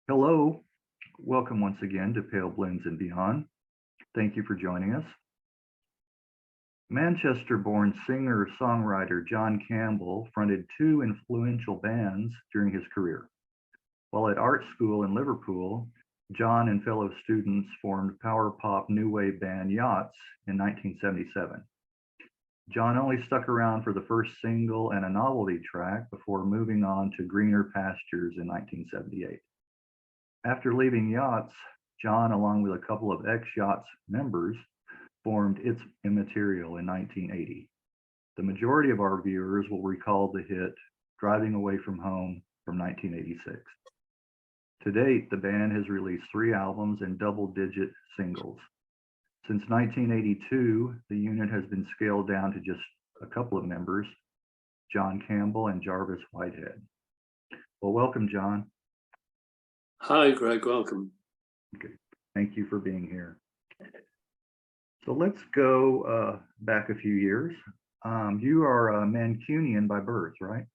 Hello, welcome once again to Pale Blends and Beyond. Thank you for joining us. Manchester-born singer-songwriter John Campbell fronted two influential bands during his career. While at art school in Liverpool, John and fellow students formed power pop new wave band Yachts in 1977. John only stuck around for the first single and a novelty track before moving on to greener pastures in 1978. After leaving Yachts, John, along with a couple of ex-Yachts members, formed Immaterial in 1980. The majority of our viewers will recall the hit Driving Away from Home from 1986. To date, the band has released 3 albums and double-digit singles. Since 1982, the unit has been scaled down to just a couple of members, John Campbell and Jarvis Whitehead. Well, welcome, John. Hi, Greg, welcome. Okay. Thank you for being here. So let's go back a few years. You are a Mancunian by birth, right?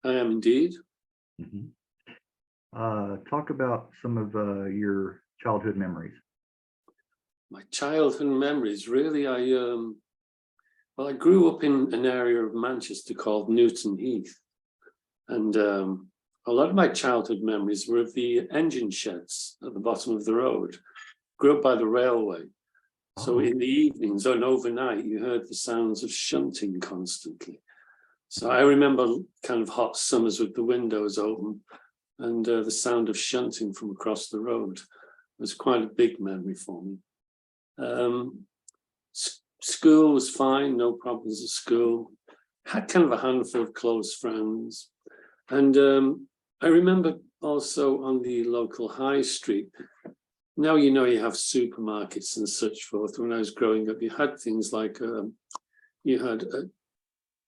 I am indeed. Talk about some of your childhood memories. My childhood memories, really, I grew up in an area of Manchester called Newton Heath. And a lot of my childhood memories were of the engine sheds at the bottom of the road. Grew up by the railway. So in the evenings and overnight, you heard the sounds of shunting constantly. So I remember kind of hot summers with the windows open and the sound of shunting from across the road. It was quite a big memory for me. School was fine, no problems at school. Had kind of a handful of close friends. And I remember also on the local high street, now you know you have supermarkets and such forth. When I was growing up, you had things like, you had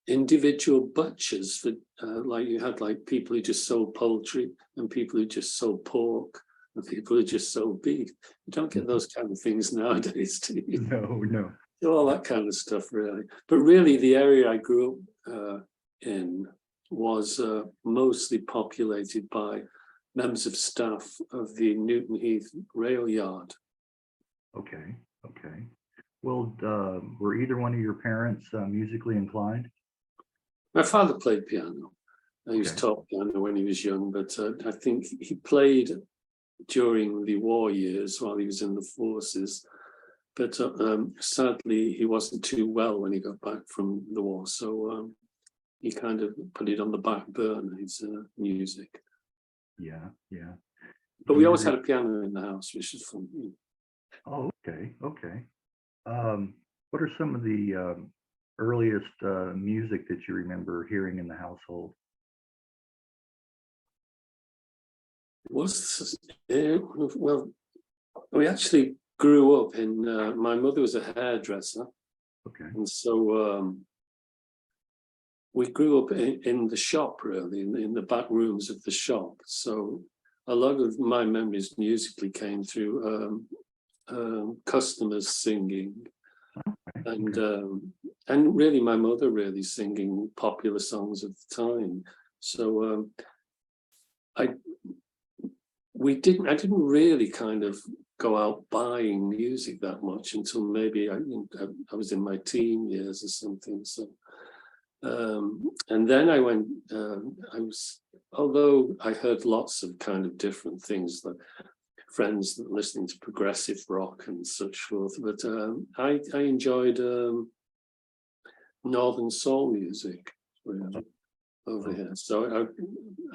individual butchers, for, like you had like people who just sold poultry and people who just sold pork and people who just sold beef. You don't get those kind of things nowadays, do you? No. All that kind of stuff, really. But really, the area I grew up in was mostly populated by members of staff of the Newton Heath rail yard. Okay. Well, were either one of your parents musically inclined? My father played piano. He was taught piano when he was young, but I think he played during the war years while he was in the forces. But sadly, he wasn't too well when he got back from the war. So he kind of put it on the back burner, his music. Yeah. But we always had a piano in the house, which is fun. Oh, okay. What are some of the earliest music that you remember hearing in the household? Well, we actually grew up in, my mother was a hairdresser. Okay. And so we grew up in the shop, really, in the back rooms of the shop. So a lot of my memories musically came through customers singing, and really my mother really singing popular songs of the time. So I didn't really kind of go out buying music that much until maybe I was in my teen years or something. So and then I went, although I heard lots of kind of different things, like friends listening to progressive rock and such forth, but I enjoyed Northern soul music really, over here. So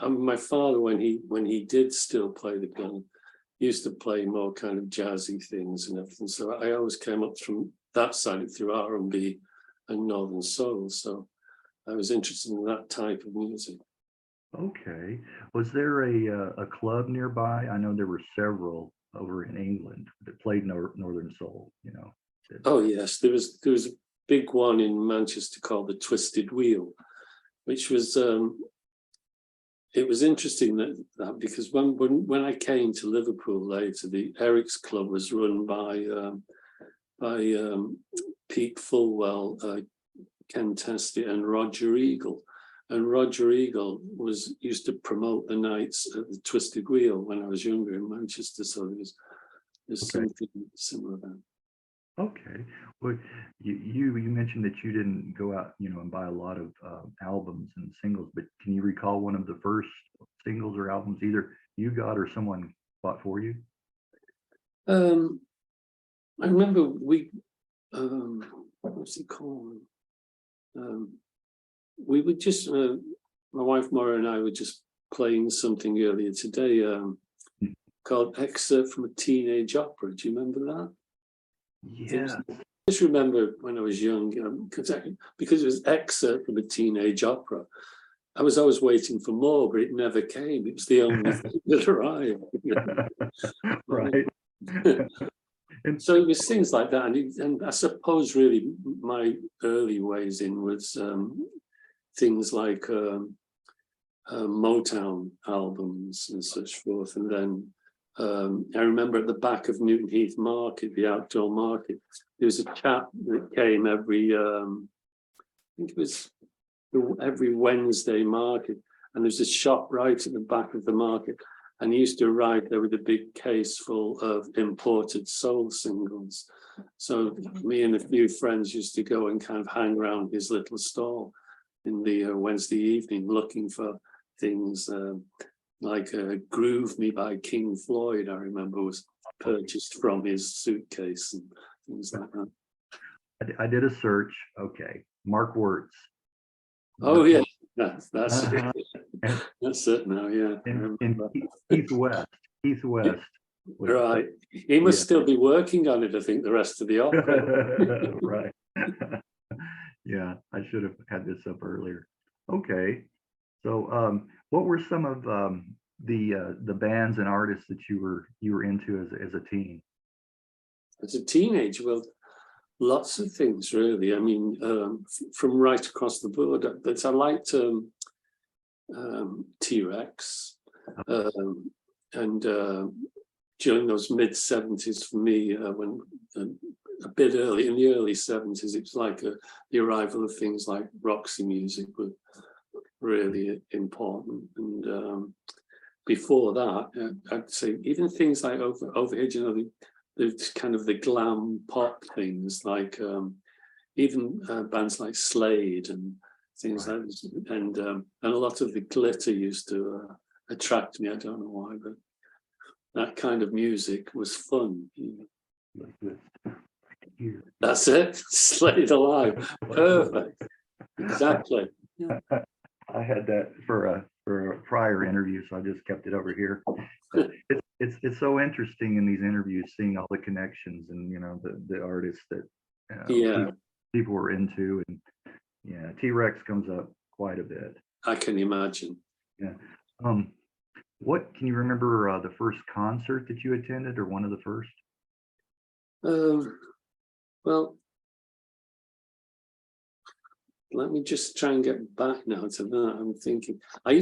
my father, when he did still play the piano, used to play more kind of jazzy things and everything. So I always came up from that side through R&B and Northern soul. So I was interested in that type of music. Okay. Was there a club nearby? I know there were several over in England that played Northern soul, you know. Oh yes, there was a big one in Manchester called the Twisted Wheel, which was it was interesting that because when I came to Liverpool later, the Eric's Club was run by Pete Fulwell, Ken Testy and Roger Eagle. And Roger Eagle used to promote the nights at the Twisted Wheel when I was younger in Manchester. So there's something similar there. Okay. Well, you mentioned that you didn't go out, and buy a lot of albums and singles, but can you recall one of the first singles or albums either you got or someone bought for you? I remember what's he called? We would just, my wife Maura and I were just playing something earlier today called Excerpt from a Teenage Opera. Do you remember that? Yeah. I just remember when I was young, because it was Excerpt from a Teenage Opera. I was always waiting for more, but it never came. It was the only thing that arrived. Right. And so it was things like that. And I suppose really my early ways in was things like Motown albums and such forth. And then I remember at the back of Newton Heath Market, the outdoor market, there was a chap that came every, I think it was every Wednesday market. And there's a shop right at the back of the market. And he used to arrive there with a big case full of imported soul singles. So me and a few friends used to go and kind of hang around his little stall in the Wednesday evening looking for things like Groove Me by King Floyd, I remember, was purchased from his suitcase and things like that. I did a search. Okay. Mark Wirtz. Oh, yeah. That's Uh-huh. that's it now, yeah. And Keith West. Keith West. Right. He must still be working on it, I think, the rest of the opera. Right. Yeah, I should have had this up earlier. Okay. So what were some of the bands and artists that you were into as a teen? As a teenager, well, lots of things, really. I mean, from right across the board. I liked T-Rex. And during those mid-70s for me, when a bit early, in the early 70s, it was like the arrival of things like Roxy music were really important. And before that, I'd say even things like over here, the kind of the glam pop things, like even bands like Slade and things like this, and a lot of the glitter used to attract me. I don't know why, but that kind of music was fun. Like this. Here. That's it. Slade Alive. Perfect. Exactly. Yeah. I had that for a prior interview, so I just kept it over here. It's so interesting in these interviews, seeing all the connections and the artists that people were into, and T-Rex comes up quite a bit. I can imagine. Yeah. What can you remember the first concert that you attended, or one of the first? Well, let me just try and get back now to that. I'm thinking I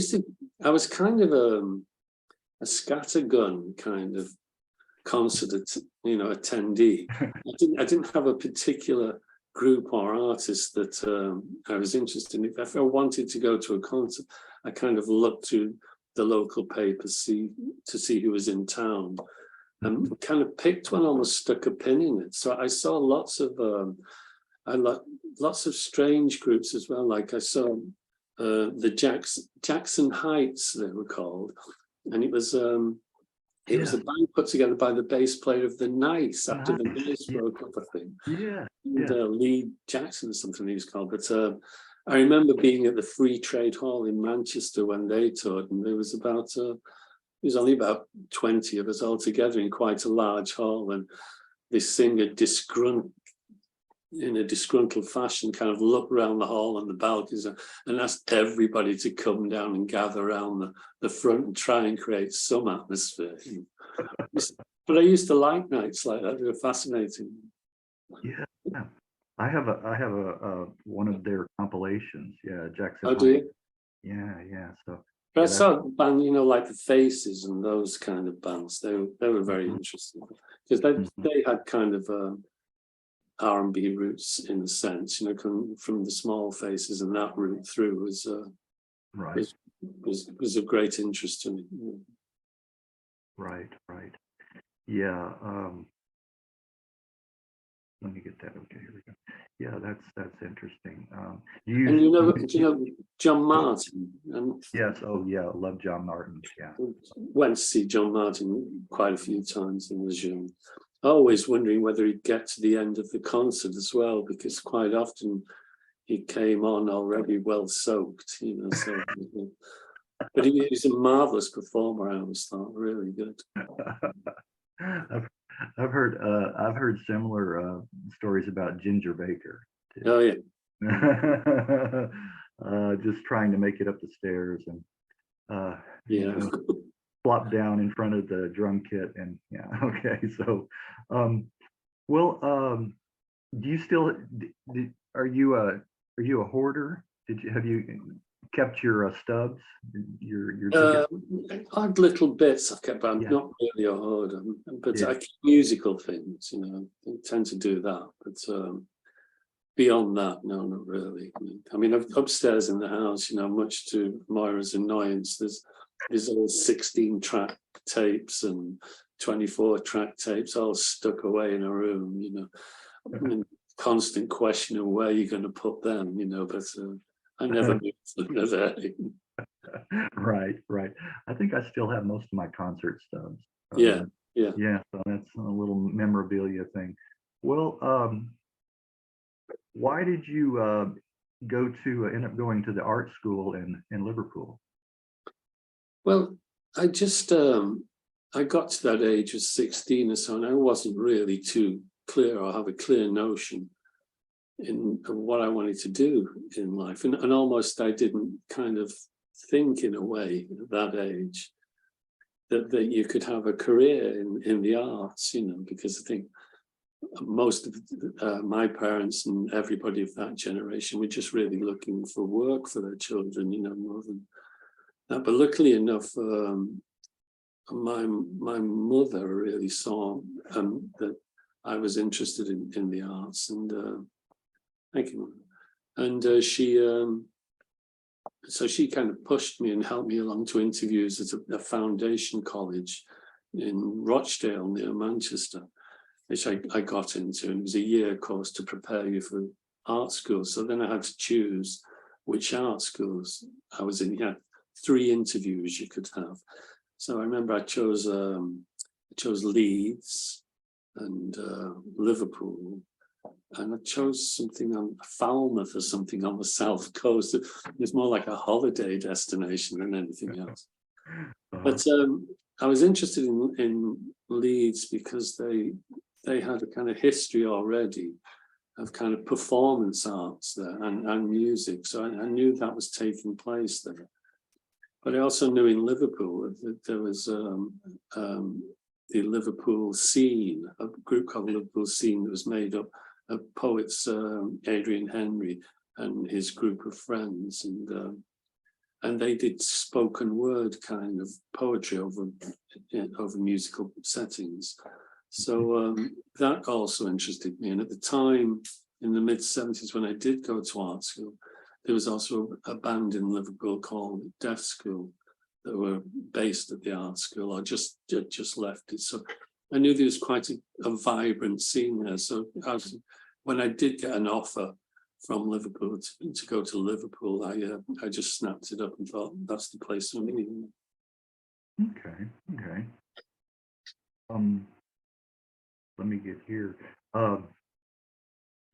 was kind of a scattergun kind of concert attendee. I didn't have a particular group or artist that I was interested in. If I wanted to go to a concert, I kind of looked to the local papers to see who was in town, and kind of picked one, almost stuck a pin in it. So I saw lots of lots of strange groups as well. Like I saw the Jackson Heights, they were called, and it was a band put together by the bass player of the Nice after the Nice broke up, I think. And Lee Jackson or something he was called. But I remember being at the Free Trade Hall in Manchester when they toured, and there was only about 20 of us all together in quite a large hall, and this singer in a disgruntled fashion kind of looked around the hall and the balconies and asked everybody to come down and gather around the front and try and create some atmosphere. But I used to like nights like that. They were fascinating. Yeah. I have a one of their compilations. Yeah, Jackson. Oh, do you? Yeah. So but I saw a band, like the Faces and those kind of bands. They were very interesting because they had kind of R&B roots in a sense, from the Small Faces, and that route through was Right. was of great interest to me. Right. Yeah. Let me get that. Okay, here we go. Yeah, that's interesting. And do you know John Martin? And yes. Oh, yeah. I love John Martin. Yeah. went to see John Martin quite a few times in the Zoom. Always wondering whether he'd get to the end of the concert as well, because quite often he came on already well soaked, you know. So, but he's a marvelous performer. I always thought, really good. I've heard similar stories about Ginger Baker too. Oh yeah. Just trying to make it up the stairs and Yeah. flop down in front of the drum kit, and yeah. Okay, so do you still are you a hoarder? Have you kept your stubs, your Odd little bits I've kept, but I'm Yeah. not really a hoarder. But Yeah. I keep musical things, you know. I tend to do that, but beyond that, no, not really. I mean, upstairs in the house, you know, much to Moira's annoyance, there's all 16-track tapes and 24-track tapes all stuck away in a room, you know. And constant question of where you're going to put them, you know, but I never moved them there. Right. I think I still have most of my concert stubs. Yeah. So that's a little memorabilia thing. Well, why did you end up going to the art school in Liverpool? Well, I just I got to that age of 16 or so, and I wasn't really too clear or have a clear notion of what I wanted to do in life, and almost I didn't kind of think in a way at that age that you could have a career in the arts, you know, because I think most of my parents and everybody of that generation were just really looking for work for their children, you know, more than that. But luckily enough, my mother really saw that I was interested in the arts, and thank you, and so she kind of pushed me and helped me along to interviews at a foundation college in Rochdale near Manchester, which I got into, and it was a year course to prepare you for art school. So then I had to choose which art schools I was in. You had 3 interviews you could have. So I remember I chose Leeds and Liverpool, and I chose something on Falmouth or something on the south coast. It was more like a holiday destination than anything else. But I was interested in Leeds because they had a kind of history already of kind of performance arts there and music. So I knew that was taking place there. But I also knew in Liverpool that there was the Liverpool Scene, a group called Liverpool Scene that was made up of poets, Adrian Henry and his group of friends, and they did spoken word kind of poetry over musical settings. So that also interested me. And at the time, in the mid-70s, when I did go to art school, there was also a band in Liverpool called Deaf School that were based at the art school, or just left it. So I knew there was quite a vibrant scene there. So when I did get an offer from Liverpool to go to Liverpool, I just snapped it up and thought that's the place for me. Okay. Let me get here.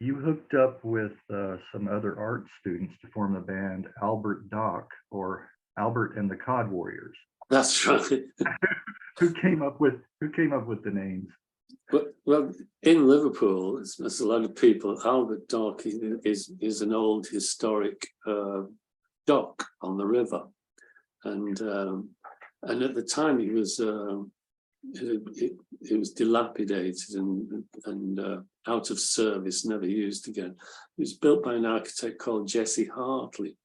You hooked up with some other art students to form the band Albert Dock, or Albert and the Cod Warriors. That's right. Who came up with the names? Well, in Liverpool, there's a lot of people. Albert Dock is an old historic dock on the river, and at the time it was dilapidated and out of service, never used again. It was built by an architect called Jesse Hartley,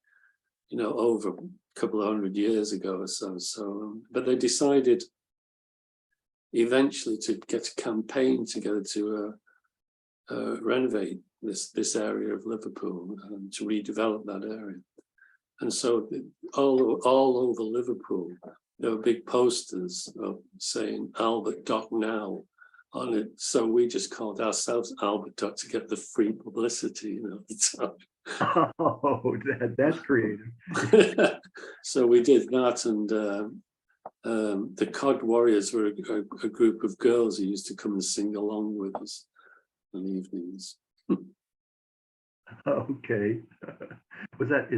you know, over a couple of 100 years ago or so. So, but they decided eventually to get a campaign together to renovate this area of Liverpool and to redevelop that area. And so all over Liverpool, there were big posters saying Albert Dock now on it. So we just called ourselves Albert Dock to get the free publicity, you know, at the time. Oh, that's creative. So we did that, and the Cod Warriors were a group of girls who used to come and sing along with us in the evenings. Okay. Is that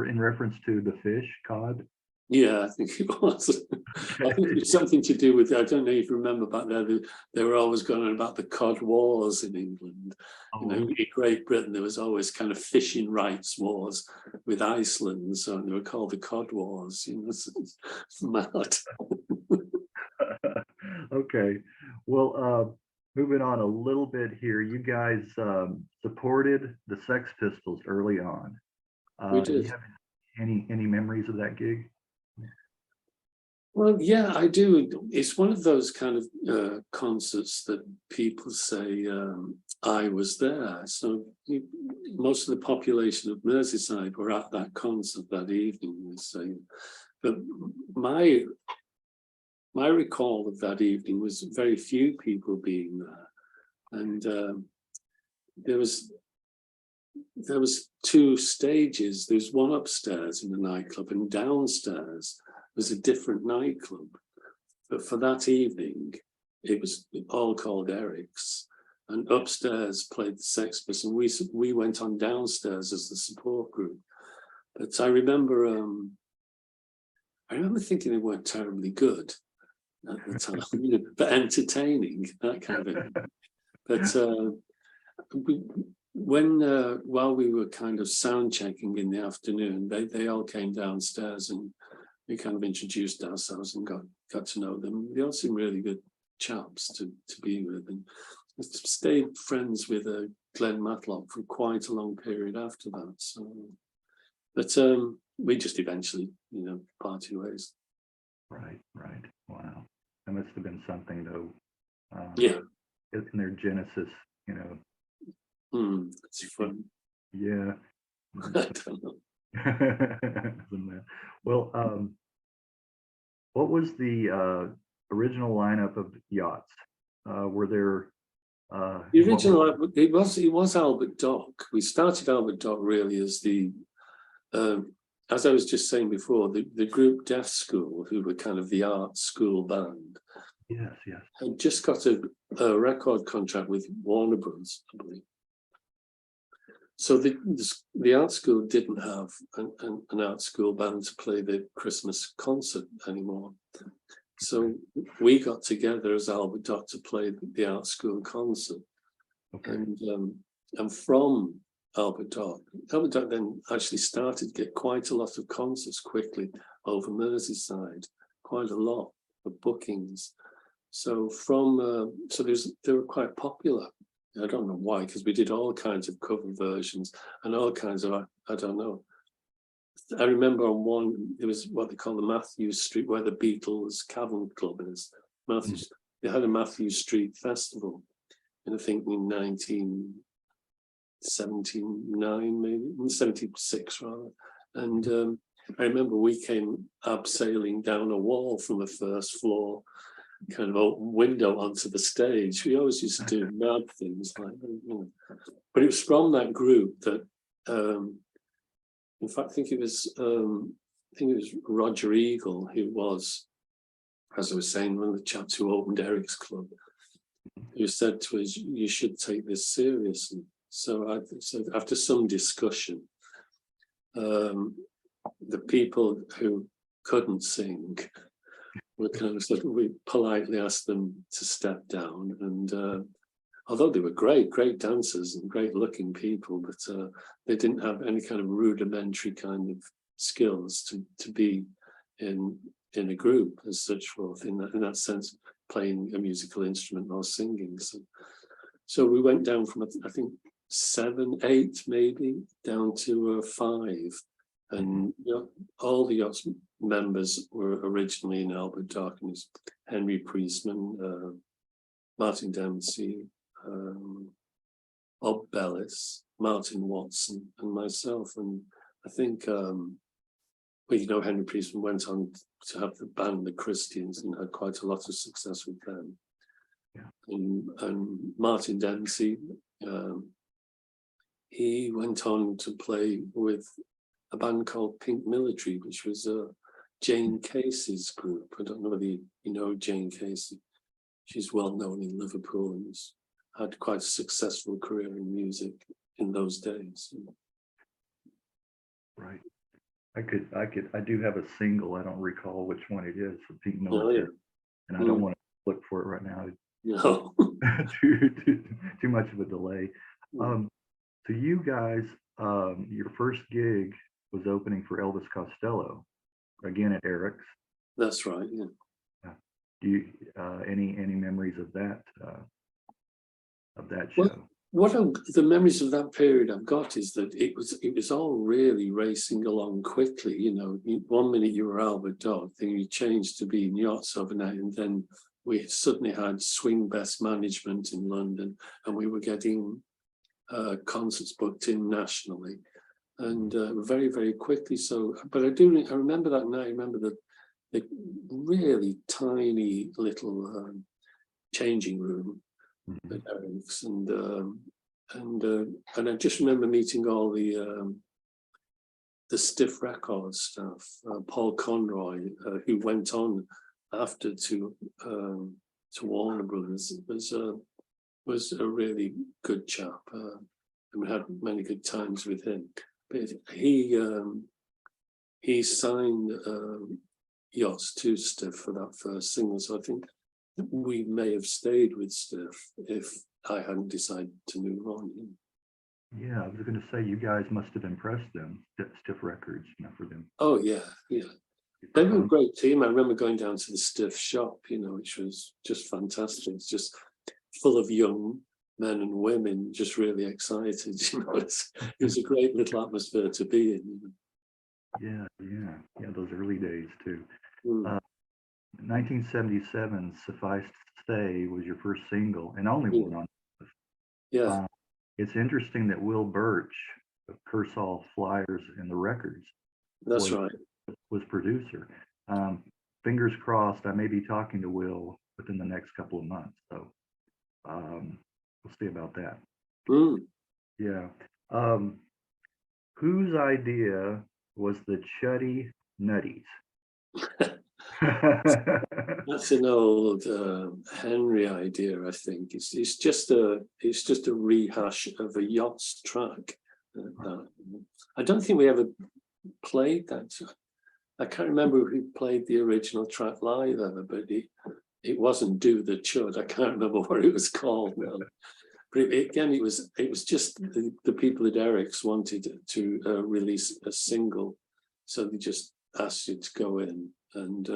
in reference to the fish, cod? Yeah, I think it was. I think it was something to do with, I don't know if you remember back there, they were always going on about the cod wars in England. Oh. You know, in Great Britain, there was always kind of fishing rights wars with Iceland, so they were called the Cod Wars. You know, it's mad. Okay. Well, moving on a little bit here, you guys supported the Sex Pistols early on. We Do you did. have any memories of that gig? Well, yeah, I do. It's one of those kind of concerts that people say, I was there. So most of the population of Merseyside were at that concert that evening, they say. But my recall of that evening was very few people being there. And there was two stages. There's one upstairs in the nightclub, and downstairs was a different nightclub. But for that evening, it was all called Eric's, and upstairs played the Sex Pistols, and we went on downstairs as the support group. But I remember thinking they weren't terribly good at the time, you know, but entertaining, that kind of thing. But while we were kind of sound checking in the afternoon, they all came downstairs, and we kind of introduced ourselves and got to know them. They all seemed really good chaps to be with, and stayed friends with Glenn Matlock for quite a long period after that. So, but we just eventually, you know, parted ways. Right. Wow. That must have been something, though. Yeah. In their genesis, you know. It's fun. Yeah. I don't know. Well, what was the original lineup of Yachts? Were there The original, it was Albert Dock. We started Albert Dock really as as I was just saying before, the group Deaf School, who were kind of the art school band. Yes. Had just got a record contract with Warner Bros., I believe. So the art school didn't have an art school band to play the Christmas concert anymore. So we got together as Albert Dock to play the art school concert. Okay. And from Albert Dock then actually started to get quite a lot of concerts quickly over Merseyside, quite a lot of bookings. So they were quite popular. I don't know why, because we did all kinds of cover versions and all kinds of, I don't know. I remember on one, it was what they call the Matthews Street, where the Beatles Cavern Club is. They had a Matthews Street festival, and I think in 1979, maybe 76 rather. And I remember we came abseiling down a wall from the first floor, kind of open window onto the stage. We always used to do mad things like that, you know. But it was from that group that, in fact, I think it was Roger Eagle, who was, as I was saying, one of the chaps who opened Eric's Club, who said to us, "You should take this seriously." So after some discussion, the people who couldn't sing, we politely asked them to step down, and although they were great dancers and great looking people, but they didn't have any kind of rudimentary kind of skills to be in a group as such forth, in that sense, playing a musical instrument or singing. So we went down from, I think, 7, 8 maybe, down to 5. And you know, all the Yachts members were originally in Albert Dock, and it's Henry Priestman, Martin Dempsey, Bob Bellis, Martin Watson, and myself. And I think well, you know, Henry Priestman went on to have the band The Christians and had quite a lot of success with them. Yeah. And Martin Dempsey, he went on to play with a band called Pink Military, which was Jane Casey's group. I don't know whether you know Jane Casey. She's well known in Liverpool and has had quite a successful career in music in those days. Right. I do have a single. I don't recall which one it is for Pink Military, and I don't want to look for it right now. No. too much of a delay. So you guys, your first gig was opening for Elvis Costello, again at Eric's. That's right. Yeah. Do you any memories of that show? Well, the memories of that period I've got is that it was all really racing along quickly. You know, 1 minute you were Albert Dodd, then you changed to being Yachts overnight, and then we suddenly had Swing Best Management in London, and we were getting concerts booked in nationally, and very, very quickly. So, but I remember that night. I remember the really tiny little changing room at Eric's, and I just remember meeting all the Stiff Records staff. Paul Conroy, who went on after to Warner Brothers, was a really good chap, and we had many good times with him. But he signed Yachts to Stiff for that first single, so I think we may have stayed with Stiff if I hadn't decided to move on. Yeah, I was going to say you guys must have impressed them, Stiff Records, for them. Oh yeah. They were a great team. I remember going down to the Stiff shop, which was just fantastic. It's just full of young men and women, just really excited. It was a great little atmosphere to be in. Yeah, those early days too. 1977, Suffice to Say was your first single and only one on. Yeah. It's interesting that Will Birch of Kershaw Flyers and the Records was producer. Fingers crossed, I may be talking to Will within the next couple of months, so we'll see about that. Yeah. Whose idea was the Chuddy Nutties? That's an old Henry idea, I think. It's just a rehash of a Yachts track. I don't think we ever played that. I can't remember who played the original track live ever, but it wasn't Do the Chud. I can't remember what it was called now. But again, it was just the people at Eric's wanted to release a single, so they just asked you to go in and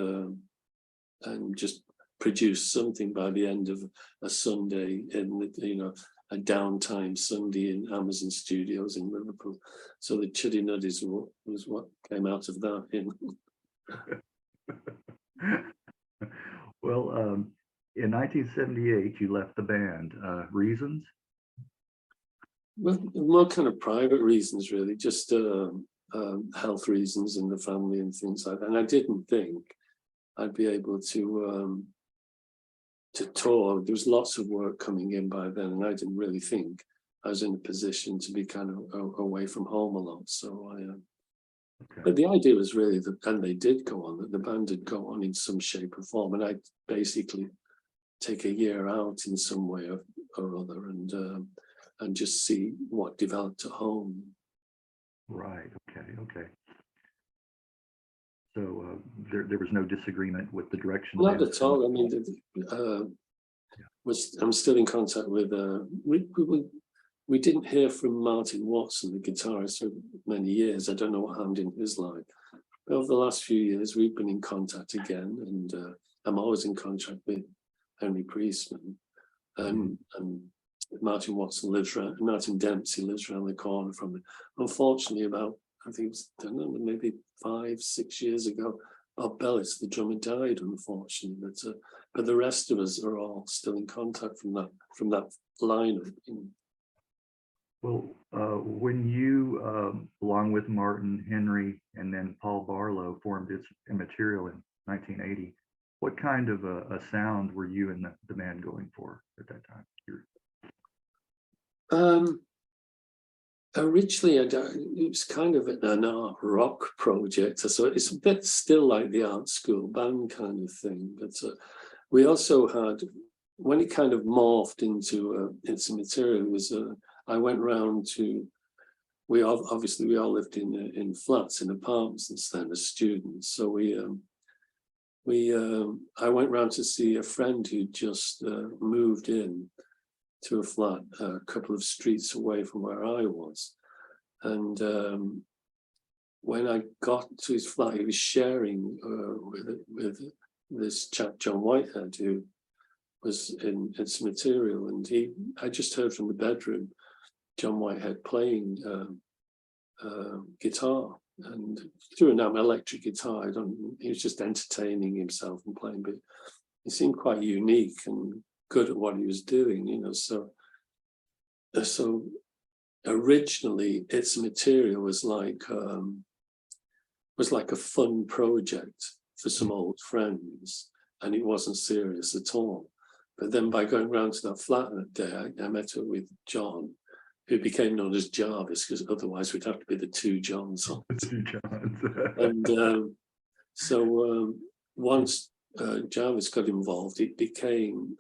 just produce something by the end of a Sunday in a downtime Sunday in Amazon Studios in Liverpool. So the Chuddy Nutties was what came out of that. Well, in 1978, you left the band. Reasons? Well, more kind of private reasons, really, just health reasons in the family and things like that. And I didn't think I'd be able to tour. There was lots of work coming in by then, and I didn't really think I was in a position to be kind of away from home a lot. So but the idea was really that, and they did go on, that the band did go on in some shape or form, and I'd basically take a year out in some way or other, and just see what developed at home. Right. Okay. So there was no disagreement with the direction. Not at all. I mean, I'm still in contact with. We didn't hear from Martin Watson, the guitarist, for many years. I don't know what happened in his life. But over the last few years, we've been in contact again, and I'm always in contact with Henry Priestman, and Martin Watson lives around. Martin Dempsey lives around the corner from me. Unfortunately, about I think it was, I don't know, maybe 5-6 years ago, Bob Bellis, the drummer, died, unfortunately. But the rest of us are all still in contact from that lineup. Well, when you, along with Martin Henry and then Paul Barlow, formed its Immaterial in 1980, what kind of a sound were you and the band going for at that time? Originally, it was kind of an art rock project, so it's a bit still like the art school band kind of thing. But we also had, when it kind of morphed into its material, was I went round to, we all lived in flats, in apartments instead as students. So I went round to see a friend who just moved in to a flat a couple of streets away from where I was. And when I got to his flat, he was sharing with this chap, John Whitehead, who was in its material. And I just heard from the bedroom, John Whitehead playing guitar, and through an electric guitar. He was just entertaining himself and playing, but he seemed quite unique and good at what he was doing, you know. So originally its material was like a fun project for some old friends, and it wasn't serious at all. But then by going round to that flat that day, I met up with John, who became known as Jarvis, because otherwise we'd have to be the two Johns. And so once Jarvis got involved, it became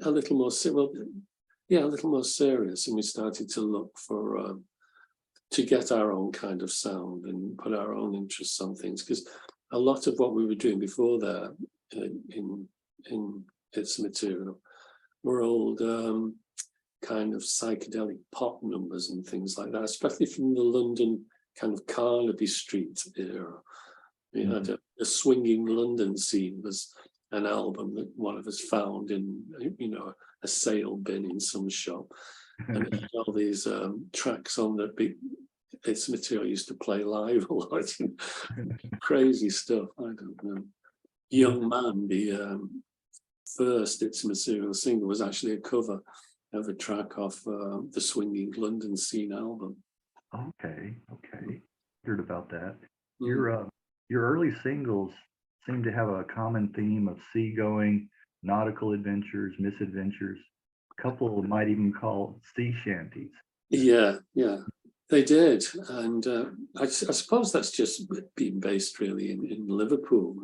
a little more serious, and we started to look for to get our own kind of sound and put our own interests on things, because a lot of what we were doing before that in its material were old kind of psychedelic pop numbers and things like that, especially from the London kind of Carnaby Street era. We had a swinging London scene was an album that one of us found in, you know, a sale bin in some shop, and it had all these tracks on that its material used to play live a lot. Crazy stuff. I don't know. Young Man, the first its material single, was actually a cover of a track off the Swinging London Scene album. Okay. Heard about that. Your early singles seem to have a common theme of seagoing, nautical adventures, misadventures. A couple might even call sea shanties. Yeah, they did. And I suppose that's just being based really in Liverpool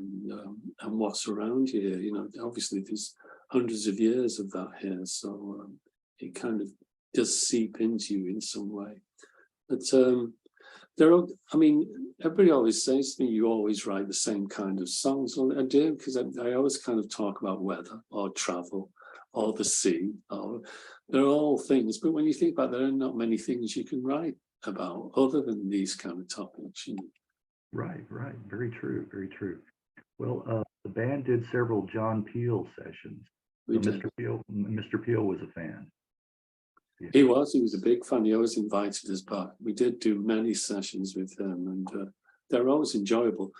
and what's around here. You know, obviously there's hundreds of years of that here, so it kind of does seep into you in some way. But everybody always says to me, you always write the same kind of songs. Well, I do, because I always kind of talk about weather or travel or the sea. They're all things, but when you think about it, there are not many things you can write about other than these kind of topics. You know? Right. Very true. Well, the band did several John Peel sessions. We did. Mr. Peel was a fan. Yeah. He was a big fan. He always invited us back. We did do many sessions with him, and they're always enjoyable.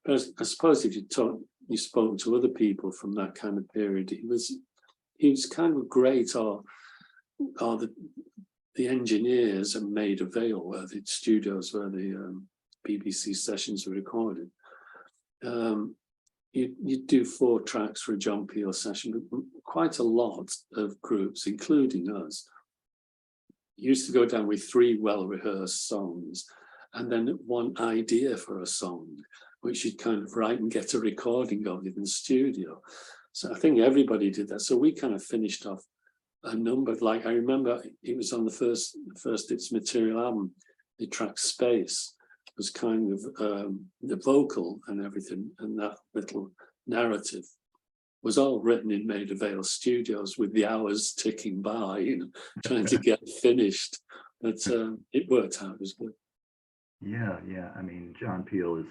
But I suppose if you spoke to other people from that kind of period, he was kind of great, or the engineers at Maida Vale, where the studios where the BBC sessions were recorded. You'd do 4 tracks for a John Peel session, but quite a lot of groups, including us, used to go down with 3 well-rehearsed songs and then one idea for a song, which you'd kind of write and get a recording of it in the studio. So I think everybody did that. So we kind of finished off a number. Like I remember it was on the first Its Material album, the track Space was kind of the vocal and everything, and that little narrative was all written in Maida Vale studios with the hours ticking by, you know, trying to get finished. But it worked out. It was good. Yeah. I mean, John Peel has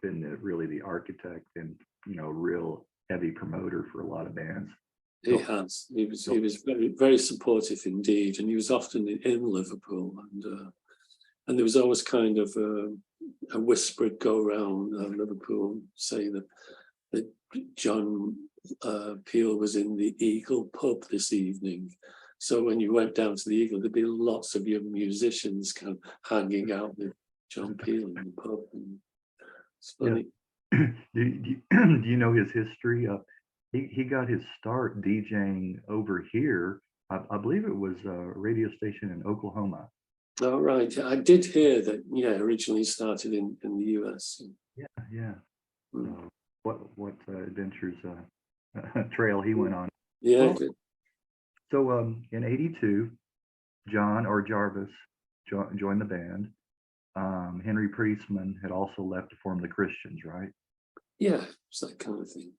been really the architect and real heavy promoter for a lot of bands. He has. He was very, very supportive indeed, and he was often in Liverpool, and there was always kind of a whispered go around Liverpool, say that John Peel was in the Eagle pub this evening. So when you went down to the Eagle, there'd be lots of young musicians kind of hanging out with John Peel in the pub. And it's funny. Yeah. Do you know his history? He got his start DJing over here. I believe it was a radio station in Oklahoma. Oh, right. Yeah, I did hear that, yeah, originally started in the US. Yeah, yeah. Mm. What adventures trail he went on. Yeah, Well, so in '82, John or Jarvis joined the band. Henry Priestman had also left to form the Christians, right? yeah, it's that kind of thing.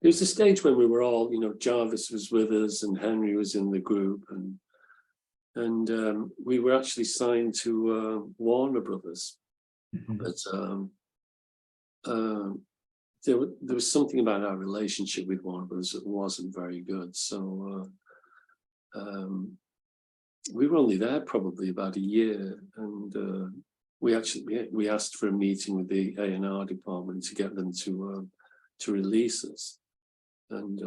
There was a stage when we were all, Jarvis was with us and Henry was in the group, and we were actually signed to Warner Brothers, but there was something about our relationship with Warner Brothers that wasn't very good. So we were only there probably about a year, and we asked for a meeting with the A&R department to get them to release us. And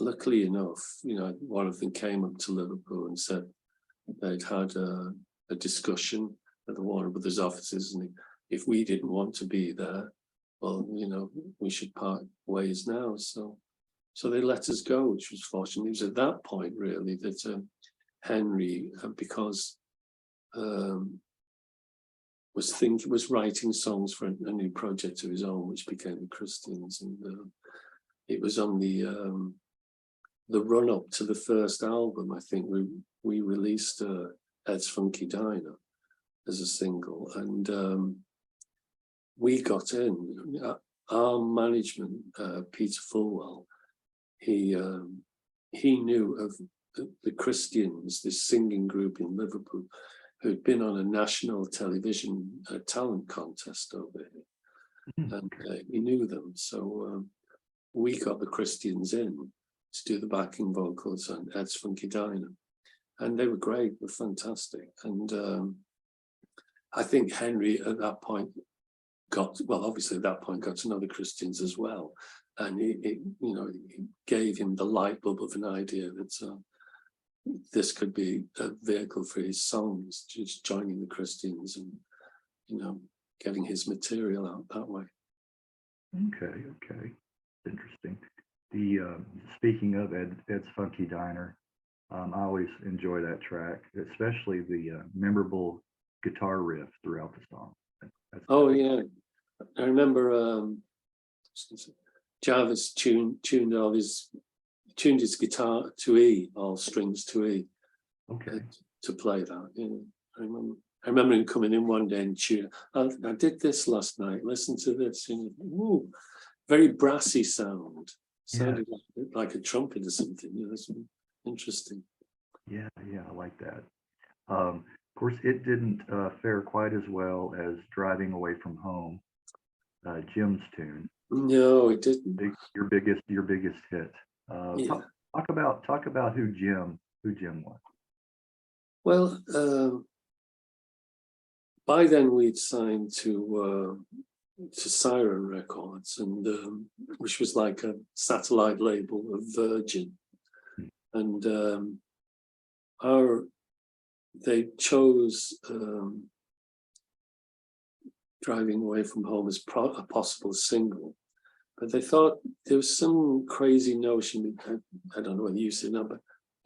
luckily enough, one of them came up to Liverpool and said they'd had a discussion at the Warner Brothers offices, and if we didn't want to be there, well, we should part ways now. So they let us go, which was fortunate. It was at that point, really, that Henry, because was writing songs for a new project of his own, which became the Christians, and it was on the run up to the first album. I think we released Ed's Funky Diner as a single, and we got in. Our management, Peter Fulwell, he knew of the Christians, this singing group in Liverpool, who'd been on a national television talent contest over here, and he knew them. So we got the Christians in to do the backing vocals on Ed's Funky Diner, and they were great, were fantastic. And I think Henry at that point obviously at that point got to know the Christians as well, and it gave him the light bulb of an idea that this could be a vehicle for his songs, just joining the Christians and getting his material out that way. Okay, interesting. The speaking of Ed's Funky Diner, I always enjoy that track, especially the memorable guitar riff throughout the song. Yeah, I remember Jarvis tuned his guitar to E, all strings to E, to play that. I remember him coming in one day and tune. I did this last night. Listen to this. Woo, very brassy sound. Sounded like a trumpet or something. That's interesting. Yeah, I like that. Of course, it didn't fare quite as well as Driving Away from Home, Jim's tune. No, it didn't. Your biggest hit. Talk about who Jim was. Well, by then we'd signed to Siren Records, and which was like a satellite label of Virgin, and they chose Driving Away from Home as a possible single, but they thought there was some crazy notion, I don't know whether you said that, but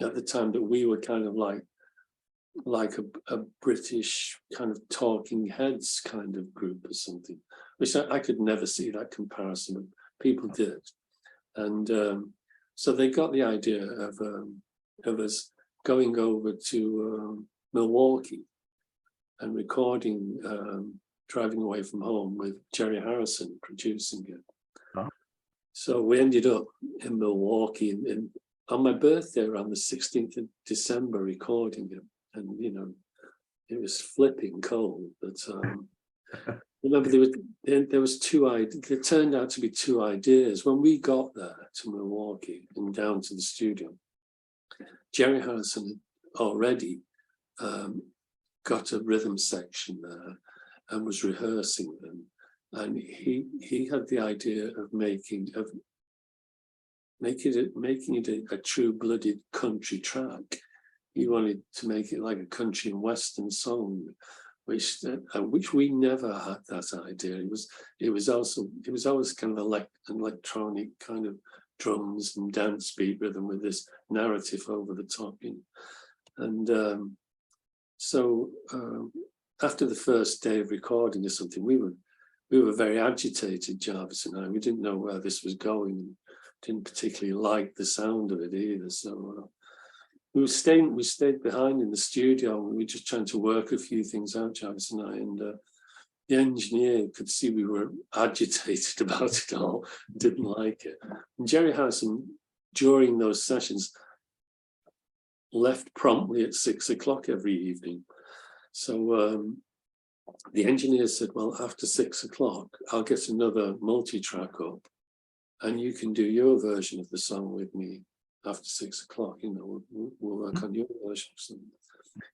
at the time that we were kind of like a British kind of Talking Heads kind of group or something, which I could never see that comparison, but people did. And so they got the idea of us going over to Milwaukee and recording Driving Away from Home with Jerry Harrison producing it. Oh. So we ended up in Milwaukee and on my birthday around the 16th of December recording it. And, it was flipping cold, but remember there was two ideas. There turned out to be two ideas. When we got there to Milwaukee and down to the studio, Jerry Harrison had already got a rhythm section there and was rehearsing them. And he had the idea of making it a true-blooded country track. He wanted to make it like a country and western song, which we never had that idea. It was always kind of an electronic kind of drums and dance beat rhythm with this narrative over the top, you know. And so after the first day of recording or something, we were very agitated, Jarvis and I. We didn't know where this was going, and didn't particularly like the sound of it either. So we stayed behind in the studio, and we were just trying to work a few things out, Jarvis and I. And the engineer could see we were agitated about it all, didn't like it. And Jerry Harrison, during those sessions, left promptly at 6 o'clock every evening. So the engineer said, well, after 6 o'clock, I'll get another multi-track up, and you can do your version of the song with me after 6 o'clock. You know, we'll work on your version of something.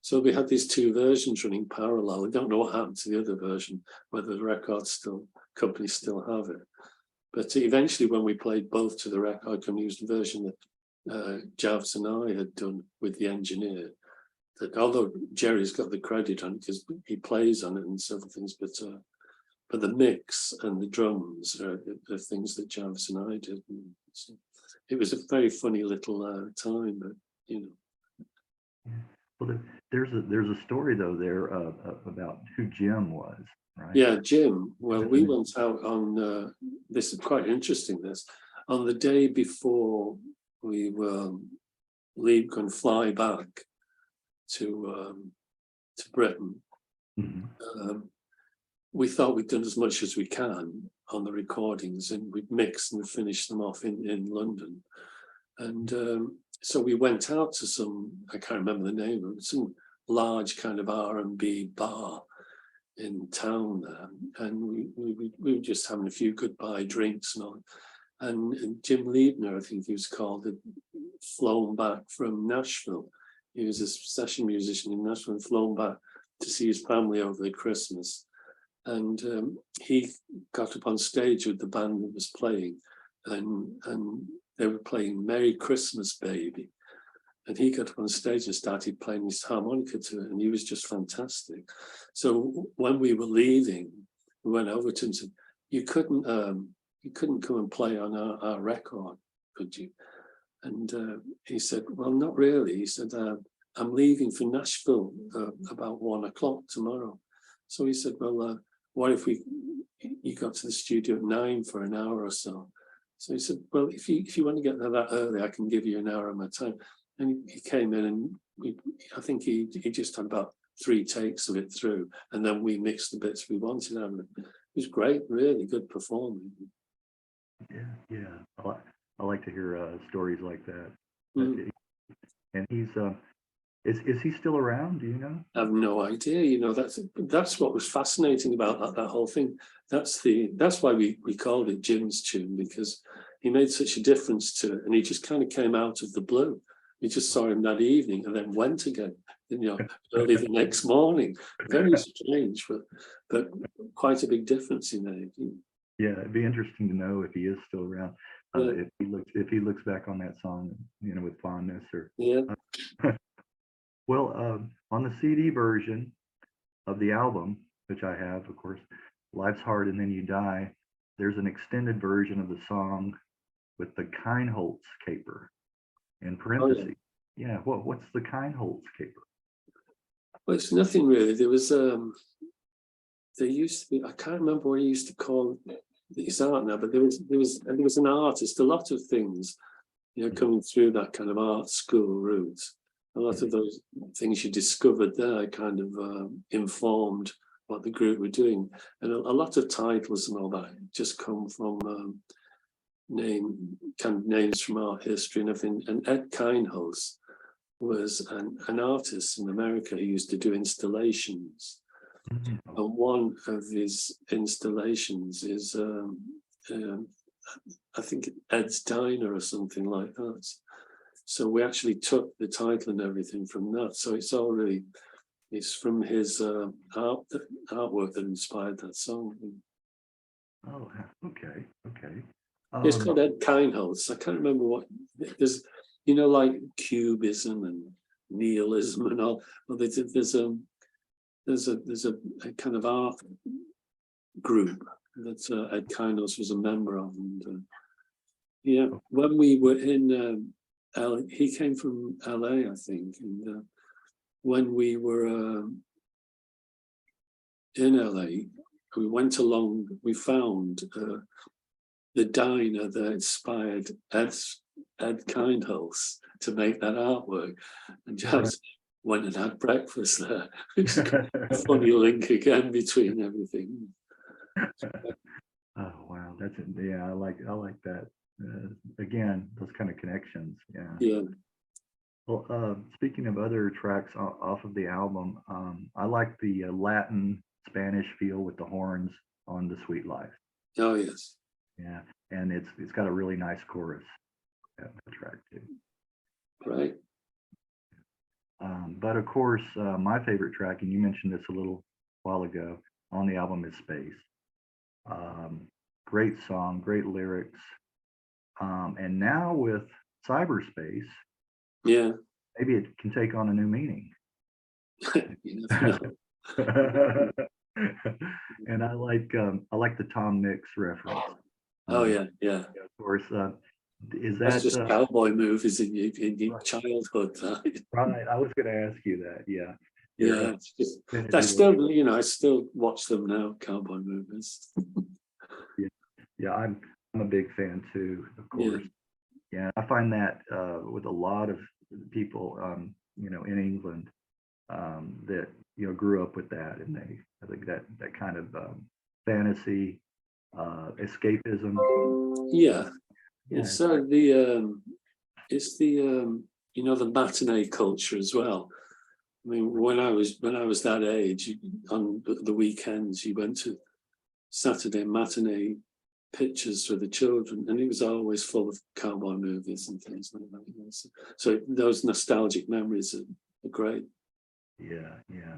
So we had these two versions running parallel. I don't know what happened to the other version, whether the company still have it. But eventually, when we played both to the record company, it was the version that Jarvis and I had done with the engineer. That although Jerry's got the credit on it because he plays on it and several things, but the mix and the drums are the things that Jarvis and I did. And so it was a very funny little time, but you know. Well, there's a story though there about who Jim was, right? Yeah, Jim. Well, we went out on this is quite interesting. This on the day before we were going to fly back to Britain. Mm-hmm. We thought we'd done as much as we can on the recordings, and we'd mixed and finished them off in London. And so we went out to some, I can't remember the name of it, some large kind of R&B bar in town there. And we were just having a few goodbye drinks and all. And Jim Liebner, I think he was called, had flown back from Nashville. He was a session musician in Nashville and flown back to see his family over the Christmas. And he got up on stage with the band that was playing, and they were playing Merry Christmas Baby. And he got up on stage and started playing his harmonica to it, and he was just fantastic. So when we were leaving, we went over to him and said, you couldn't come and play on our record, could you? And he said, well, not really. He said, I'm leaving for Nashville about 1 o'clock tomorrow. So he said, well, what if you got to the studio at 9 for an hour or so? So he said, well, if you want to get there that early, I can give you an hour of my time. And he came in, and I think he just had about 3 takes of it through, and then we mixed the bits we wanted out of it. It was great, really good performance. Yeah. I like to hear stories like that. Mm. And he's is he still around? Do you know? I have no idea. You know, that's what was fascinating about that whole thing. That's why we called it Jim's Tune, because he made such a difference to it, and he just kind of came out of the blue. We just saw him that evening and then went again, you know, early the next morning. Very strange, but quite a big difference in that. Yeah, it'd be interesting to know if he is still around. Yeah. If he looks back on that song, you know, with fondness or. Yeah. Well, on the CD version of the album, which I have, of course, Life's Hard and Then You Die, there's an extended version of the song with the Kienholz caper in parentheses. Oh, yeah. What's the Kienholz caper? well, it's nothing really. There used to be, I can't remember what he used to call his art now, but there was an artist, a lot of things, you know, coming through that kind of art school route. A lot of those things you discovered there kind of informed what the group were doing. And a lot of titles and all that just come from names from art history and everything. And Ed Kienholz was an artist in America who used to do installations. And one of his installations is, I think, Ed's Diner or something like that. So we actually took the title and everything from that. So it's all really, it's from his artwork that inspired that song. Oh, okay. It's Um, called Ed Kindholz. I can't remember what there's, like cubism and nihilism and all. Well, there's a kind of art group that Ed Kindholz was a member of, and yeah, when we were in he came from LA, I think, and when we were in LA, we went along. We found the diner that inspired Ed Kindholz to make that artwork, and just went and had breakfast there. It's a funny link again between everything. Oh wow, that's it. Yeah, I like that. Again, those kind of connections. Yeah. Yeah. Well, speaking of other tracks off of the album, I like the Latin Spanish feel with the horns on "The Sweet Life." Oh yes. Yeah, and it's got a really nice chorus. That track too. Right. But of course, my favorite track, and you mentioned this a little while ago, on the album is "Space." Great song, great lyrics, and now with cyberspace, Yeah. maybe it can take on a new meaning. And I like the Tom Mix reference. Oh yeah, yeah. Of course, is That's that just cowboy movies in your childhood. right? I was going to ask you that. Yeah, Yeah, it's just, I still watch them now, cowboy movies. Yeah, I'm a big fan too, of course. Yeah, I find that with a lot of people, in England, that grew up with that, and I think that kind of fantasy, escapism. Yeah, Yeah, it's the matinee culture as well. I mean, when I was that age, on the weekends, you went to Saturday matinee pictures for the children, and it was always full of cowboy movies and things like that. So those nostalgic memories are great. yeah, yeah.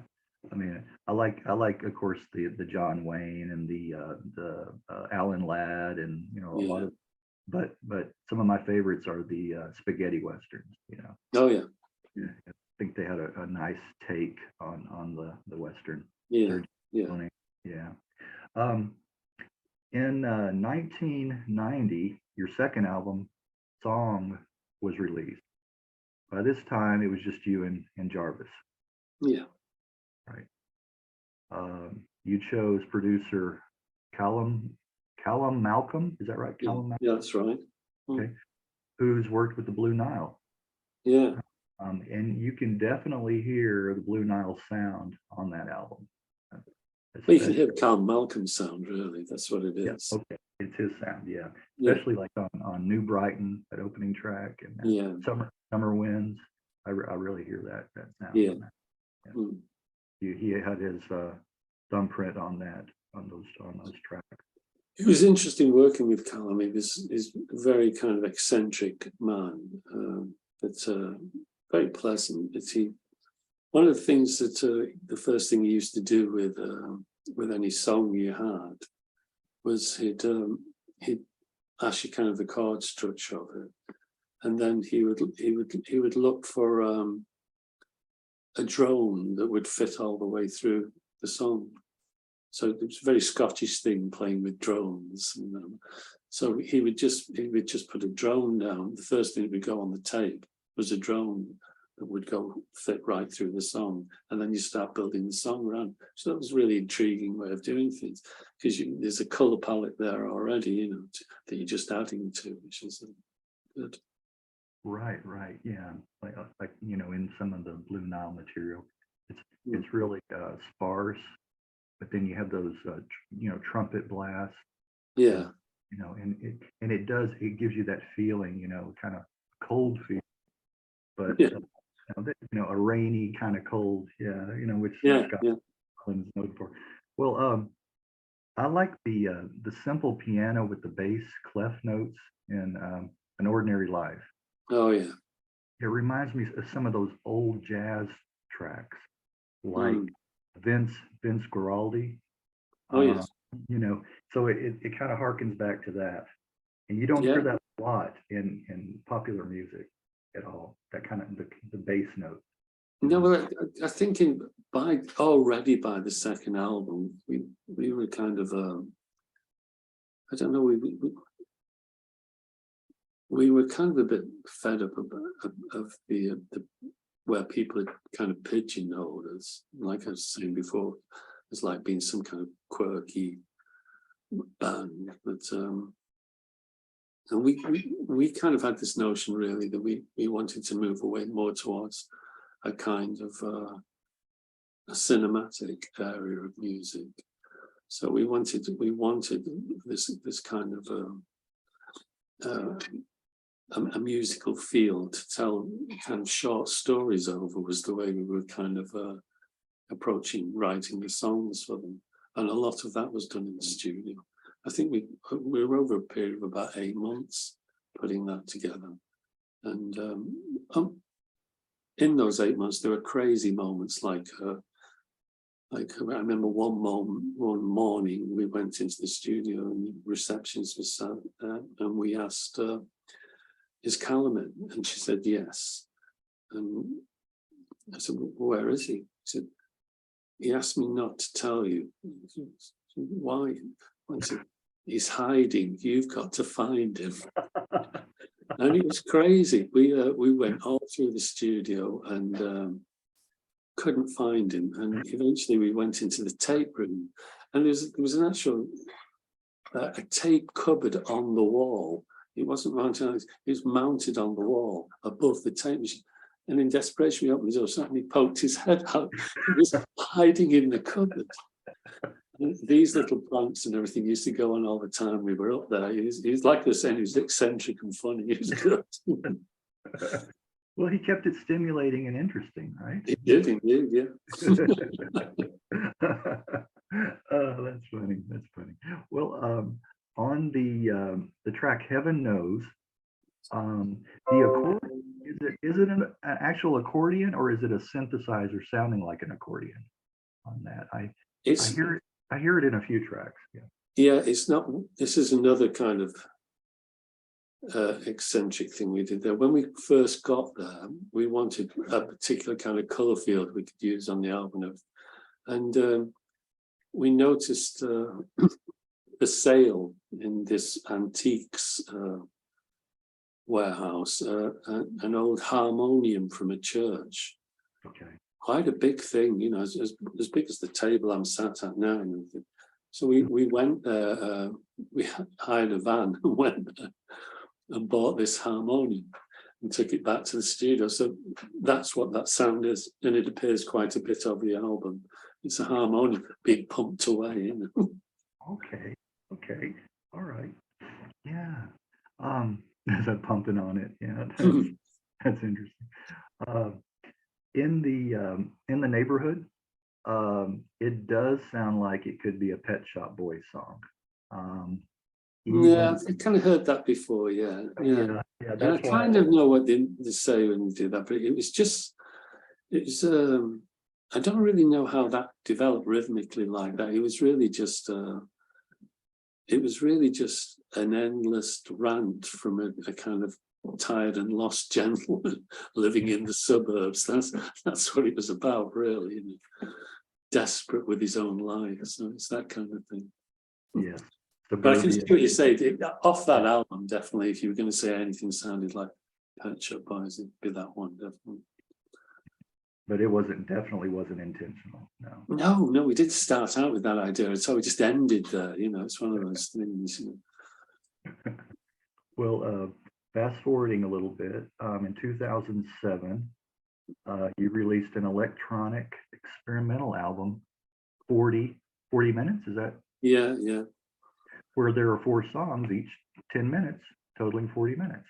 I mean, I like, of course, the John Wayne and the Alan Ladd, and a lot of, but some of my favorites are the spaghetti westerns. Oh yeah. Yeah, I think they had a nice take on the western. Yeah, yeah. In 1990, your second album, Song, was released. By this time, it was just you and Jarvis. Yeah. Right. You chose producer Callum Malcolm. Is that right? Callum Malcolm? Yeah, that's right. Okay. Who's worked with the Blue Nile. Yeah. And you can definitely hear the Blue Nile sound on that album. Well, you can hear Callum Malcolm's sound, really. That's what it is. Yeah, okay, it's his sound, yeah. Especially like on New Brighton, that opening track, and Summer Winds. I really hear that sound. Yeah. Yeah. He had his thumbprint on those tracks. It was interesting working with Callum. He's a very kind of eccentric man, but very pleasant. One of the things that the first thing he used to do with any song you had was he'd ask you kind of the chord structure of it, and then he would look for a drone that would fit all the way through the song. So it was a very Scottish thing, playing with drones. And, so he would just put a drone down. The first thing that would go on the tape was a drone that would go fit right through the song, and then you start building the song around. So that was a really intriguing way of doing things, because there's a color palette there already, that you're just adding to, which is good. Right, yeah. Like in some of the Blue Nile material, it's really sparse, but then you have those trumpet blasts. Yeah. And it gives you that feeling, kind of cold feel, but a rainy kind of cold, which Scotland's known for. Well, I like the simple piano with the bass clef notes in An Ordinary Life. Oh yeah. It reminds me of some of those old jazz tracks, like Vince Guaraldi. Oh yes. So it kind of harkens back to that. And you don't Yeah. hear that a lot in popular music at all. That kind of the bass note. No, well, I think already by the second album, we were kind of I don't know, we were kind of a bit fed up of the where people had kind of pigeonholed us, like I was saying before, as like being some kind of quirky band. But and we kind of had this notion really that we wanted to move away more towards a kind of a cinematic area of music. So we wanted this kind of a musical feel to tell kind of short stories over, was the way we were kind of approaching writing the songs for them. And a lot of that was done in the studio. I think we were over a period of about 8 months putting that together. And in those 8 months, there were crazy moments like I remember one morning we went into the studio and the receptionist was sat there and we asked, is Callum in? And she said, yes. And I said, where is he? He said, he asked me not to tell you. Why? I said, he's hiding. You've got to find him. And it was crazy. We went all through the studio and couldn't find him. And eventually we went into the tape room, and there was an actual a tape cupboard on the wall. It wasn't mounted on it, it was mounted on the wall above the tape machine. And in desperation, we opened the door, suddenly poked his head out. He was hiding in the cupboard. And these little pranks and everything used to go on all the time. We were up there. He was like they're saying, he was eccentric and funny. He was good. Well, he kept it stimulating and interesting, right? He did indeed, yeah. Oh, that's funny. That's funny. Well, on the track "Heaven Knows," the accordion, is it an actual accordion, or is it a synthesizer sounding like an accordion? On that, I hear it in a few tracks. Yeah. Yeah, it's not. This is another kind of eccentric thing we did there. When we first got there, we wanted a particular kind of color field we could use on the album, and we noticed the sale in this antiques warehouse, an old harmonium from a church. Okay. Quite a big thing, you know, as big as the table I'm sat at now. And everything. So we went there, we hired a van and went there and bought this harmonium and took it back to the studio. So that's what that sound is. And it appears quite a bit over the album. It's a harmonium being pumped away, you know. Okay. Okay. All right. Yeah. There's a pumping on it. Yeah. That's interesting. In the neighborhood, it does sound like it could be a Pet Shop Boys song. Yeah, I kind of heard that before. Yeah. Yeah. And I kind of know what they say when you do that, but it was. I don't really know how that developed rhythmically like that. It was really just an endless rant from a kind of tired and lost gentleman living in the suburbs. That's what it was about, really. You know? Desperate with his own life. So it's that kind of thing. Yeah. But I can see what you say. Off that album, definitely, if you were going to say anything sounded like Pet Shop Boys, it'd be that one, definitely. But it definitely wasn't intentional. No, we did start out with that idea. So we just ended there, you know, it's one of those things. You know. Well, fast forwarding a little bit, in 2007, you released an electronic experimental album, 40 minutes, is that? Yeah. Where there are 4 songs, each 10 minutes, totaling 40 minutes.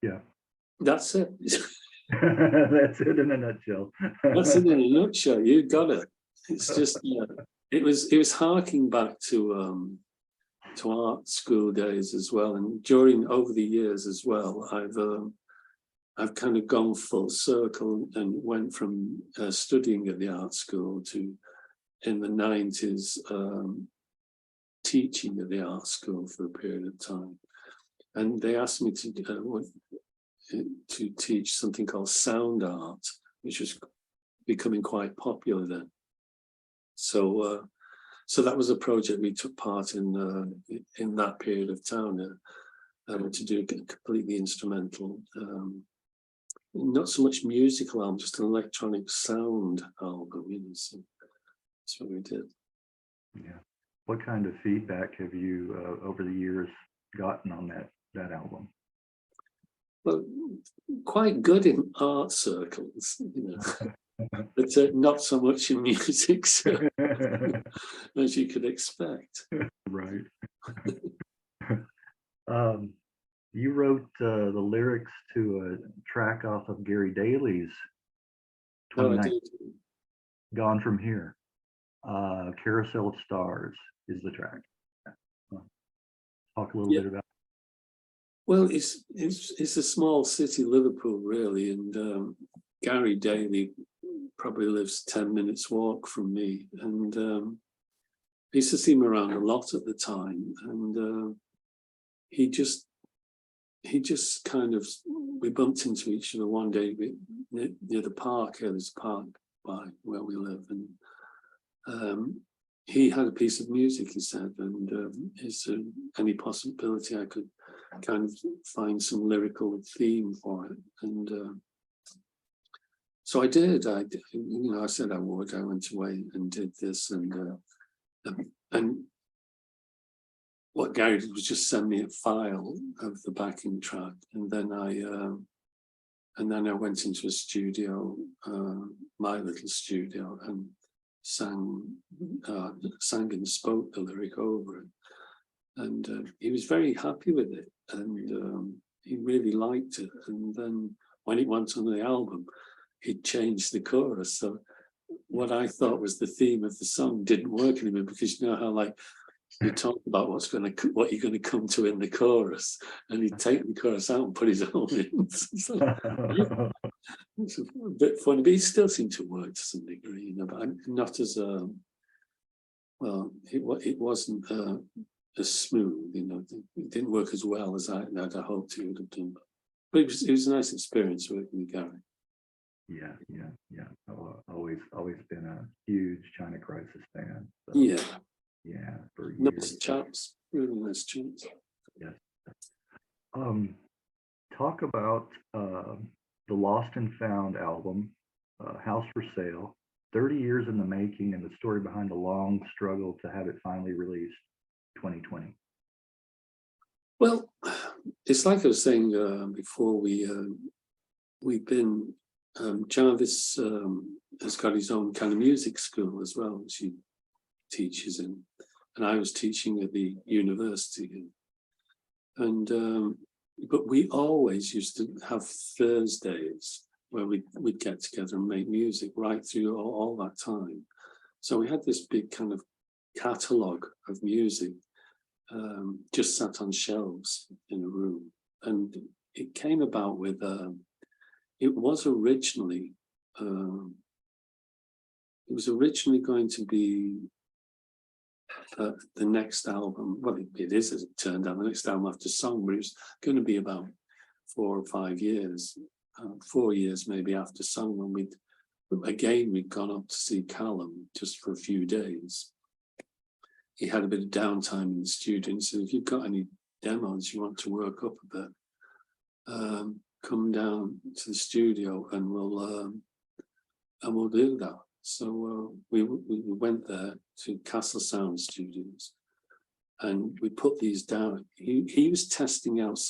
Yeah. That's it. That's it in a nutshell. That's it in a nutshell. You got it. It's just, it was harking back to art school days as well, and over the years as well, I've kind of gone full circle and went from studying at the art school to, in the 90s, teaching at the art school for a period of time, and they asked me to teach something called sound art, which was becoming quite popular then. So so that was a project we took part in that period of time, to do completely instrumental, not so much musical album, just an electronic sound album. You know, so that's what we did. Yeah. What kind of feedback have you over the years gotten on that album? Well, quite good in art circles, you know, but not so much in music, so, as you could expect. Right. You wrote the lyrics to a track off of Gary Daly's No, I 29 did. Gone From Here. Carousel of Stars is the track. Talk a little bit about. Well, it's a small city, Liverpool, really, and Gary Daly probably lives 10 minutes walk from me, and I used to see him around a lot at the time, and he just kind of, we bumped into each other one day near the park. There's a park by where we live, and he had a piece of music, he said, and is there any possibility I could kind of find some lyrical theme for it? And so I did. You know, I said I would. I went away and did this, and what Gary did was just send me a file of the backing track, and then I went into a studio, my little studio, and sang and spoke the lyric over it, and he was very happy with it, and he really liked it. And then when it went on the album, he changed the chorus, so what I thought was the theme of the song didn't work anymore, because you know how, like, you talk about what you're going to come to in the chorus, and he'd take the chorus out and put his own in. So, it's a bit funny, but it still seemed to work to some degree, you know, but not as well. It wasn't as smooth, you know. It didn't work as well as I hoped it would have done. But it was a nice experience working with Gary. Yeah. Always been a huge China Crisis fan. So, yeah, for years. Nice chaps, really nice chaps. Yes. Talk about the Lost and Found album, House for Sale, 30 years in the making, and the story behind the long struggle to have it finally released, 2020. Well, it's like I was saying before, we've been, Jarvis has got his own kind of music school as well, which he teaches in, and I was teaching at the university, and but we always used to have Thursdays where we'd get together and make music right through all that time. So we had this big kind of catalogue of music just sat on shelves in a room, and it came about with it was originally going to be the next album. Well, it is, as it turned out, the next album after Song, but it was going to be about 4 or 5 years, 4 years maybe after Song, when we'd gone up to see Callum just for a few days. He had a bit of downtime in the studio, and said, if you've got any demos you want to work up a bit, come down to the studio and we'll do that. So we went there to Castle Sound Studios, and we put these down. He was testing out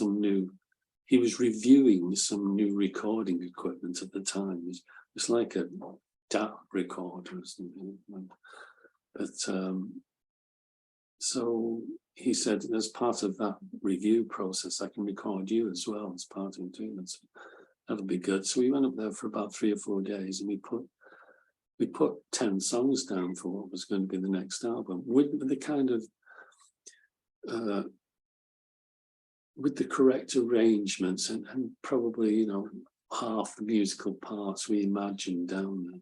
he was reviewing some new recording equipment at the time. It's like a DAT recorder or something. But so he said, as part of that review process, I can record you as well as part of doing that. So that'll be good. So we went up there for about 3 or 4 days, and we put 10 songs down for what was going to be the next album, with the kind of with the correct arrangements, and probably, you know, half the musical parts we imagined down there.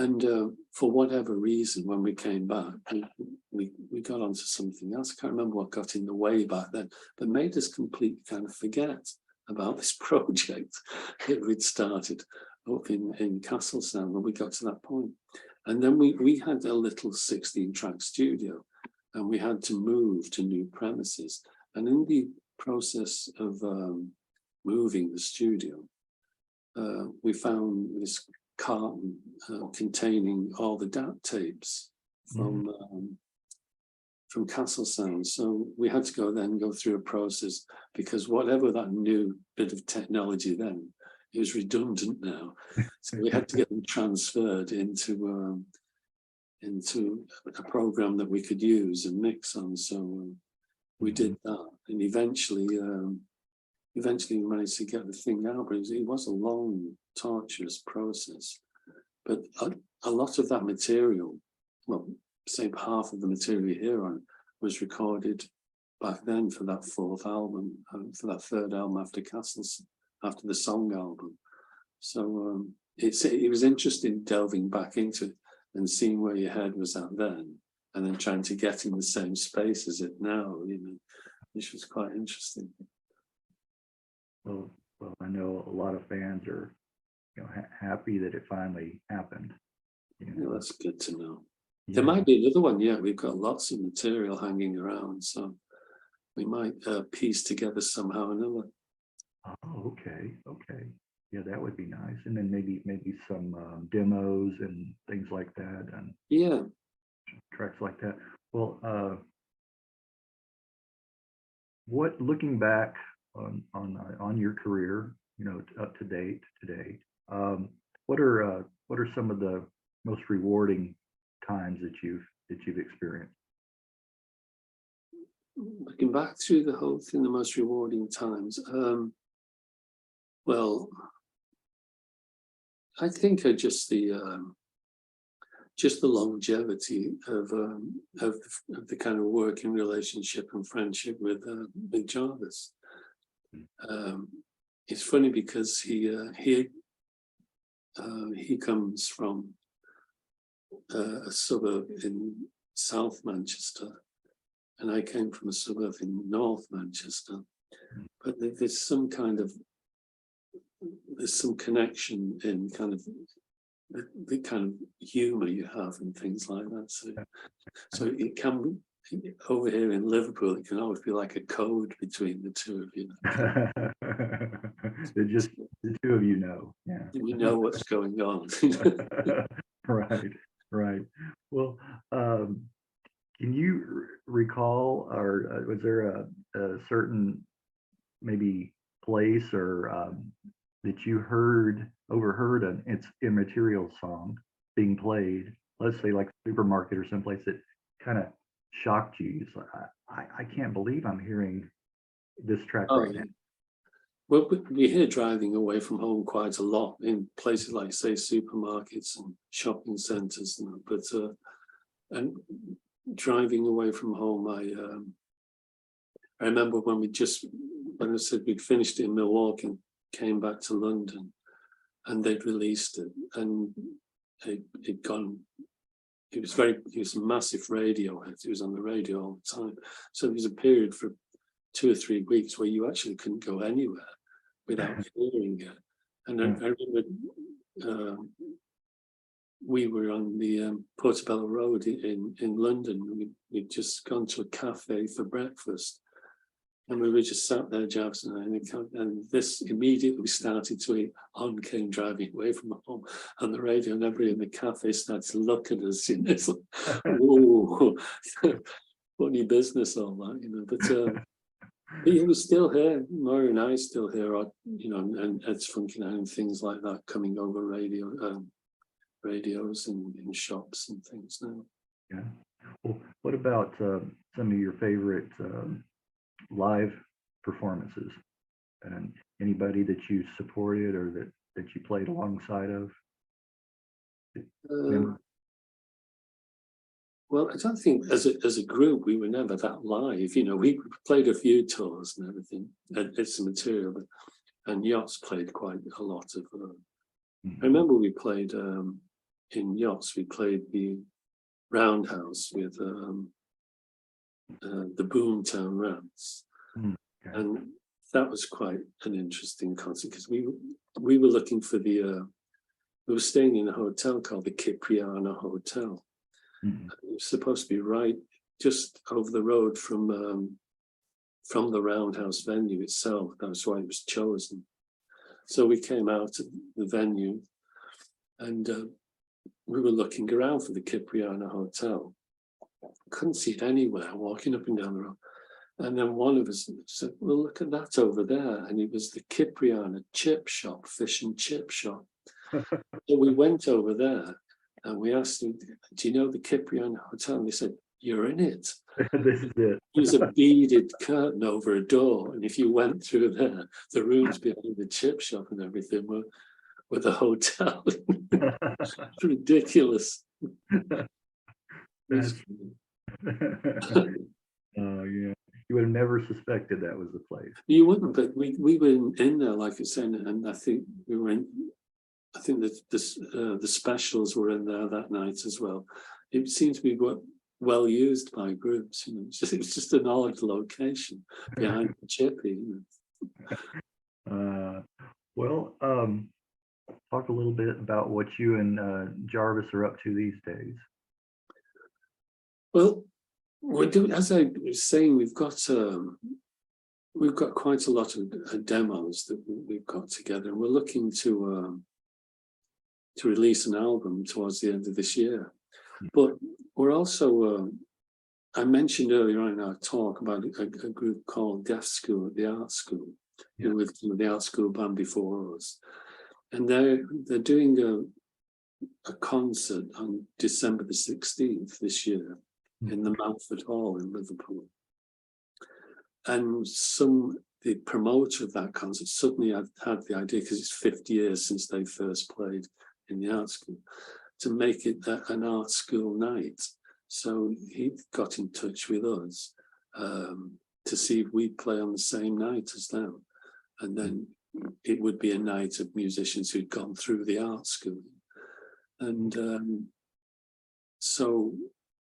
And for whatever reason, when we came back, we got onto something else. I can't remember what got in the way back then, but made us completely kind of forget about this project that we'd started up in Castletown when we got to that point. And then we had a little 16-track studio, and we had to move to new premises. And in the process of moving the studio, we found this carton containing all the DAT tapes from Castletown. So we had to go through a process, because whatever that new bit of technology then, it was redundant now. So we had to get them transferred into a program that we could use and mix on. So we did that, and eventually we managed to get the thing out. But it was a long, torturous process. But a lot of that material, well, say half of the material here on, was recorded back then for that fourth album, for that third album after Castles, after the song album. So it was interesting delving back into it and seeing where your head was at then, and then trying to get in the same space as it now, which was quite interesting. Well, I know a lot of fans are, happy that it finally happened. That's good to know. Yeah. There might be another one. Yeah, we've got lots of material hanging around, so we might piece together somehow another. Oh, okay. Yeah, that would be nice. And then maybe some demos and things like that, and Yeah. tracks like that. Well, what, looking back on your career, up to date today, what are some of the most rewarding times that you've experienced? Looking back through the whole thing, the most rewarding times. Well, I think just the longevity of the kind of working relationship and friendship with Jarvis. It's funny because he comes from a suburb in South Manchester, and I came from a suburb in North Manchester. But there's some connection in kind of the kind of humor you have and things like that. So it can be, over here in Liverpool, it can always be like a code between the two of you. Just the two of you know. Yeah. We know what's going on. Right. Well, can you recall, or was there a certain maybe place or that you overheard an Immaterial song being played, let's say like a supermarket or someplace, that kind of shocked you? It's like, I can't believe I'm hearing this track right now. Well, we hear driving away from home quite a lot in places like, say, supermarkets and shopping centres. But and driving away from home, I remember when I said we'd finished it in Milwaukee and came back to London, and they'd released it, and it'd gone. It was a massive radio hit. It was on the radio all the time. So there was a period for 2 or 3 weeks where you actually couldn't go anywhere without hearing it. And I remember we were on the Portobello Road in London. We'd just gone to a cafe for breakfast, and we were just sat there, Jarvis and I, and this immediately started to eat. On came driving away from home, and the radio, and everybody in the cafe started to look at us. It's like, whoa, funny business, all that, But he was still here. Murray and I still here, and Ed's Funky Night and things like that coming over radios and in shops and things now. Yeah. Well, what about some of your favorite live performances, and anybody that you supported or that you played alongside of? Well, I don't think as a group we were never that live. We played a few tours and everything. It's the Material, and Yachts played quite a lot of. I remember we played in Yachts. We played the Roundhouse with the Boomtown Rats. Okay. And that was quite an interesting concert because we were looking for we were staying in a hotel called the Cipriana Hotel. Mhm. It was supposed to be right just over the road from the Roundhouse venue itself. That's why it was chosen. So we came out of the venue and we were looking around for the Cipriana Hotel. Couldn't see it anywhere, walking up and down the road. And then one of us said, well, look at that over there. And it was the Cipriana chip shop, fish and chip shop. So we went over there and we asked them, do you know the Cipriana Hotel? And they said, you're in it. This is it. There's a beaded curtain over a door. And if you went through there, the rooms behind the chip shop and everything were the hotel. It's ridiculous. That's, oh yeah, you would have never suspected that was the place. You wouldn't, but we were in there, like I said, and I think we were in. I think that the specials were in there that night as well. It seemed to be well used by groups. You know, it was just an odd location behind the chippy. You know. Well, talk a little bit about what you and Jarvis are up to these days. Well, we're doing, as I was saying, we've got quite a lot of demos that we've got together, and we're looking to release an album towards the end of this year. But we're also, I mentioned earlier on in our talk about a group called Deaf School at the Art School, who were the art school band before us, and they're doing a concert on December the 16th this year in the Mountford Hall in Liverpool. And the promoter of that concert suddenly had the idea, because it's 50 years since they first played in the art school, to make it an art school night. So he got in touch with us to see if we'd play on the same night as them. And then it would be a night of musicians who'd gone through the art school. And so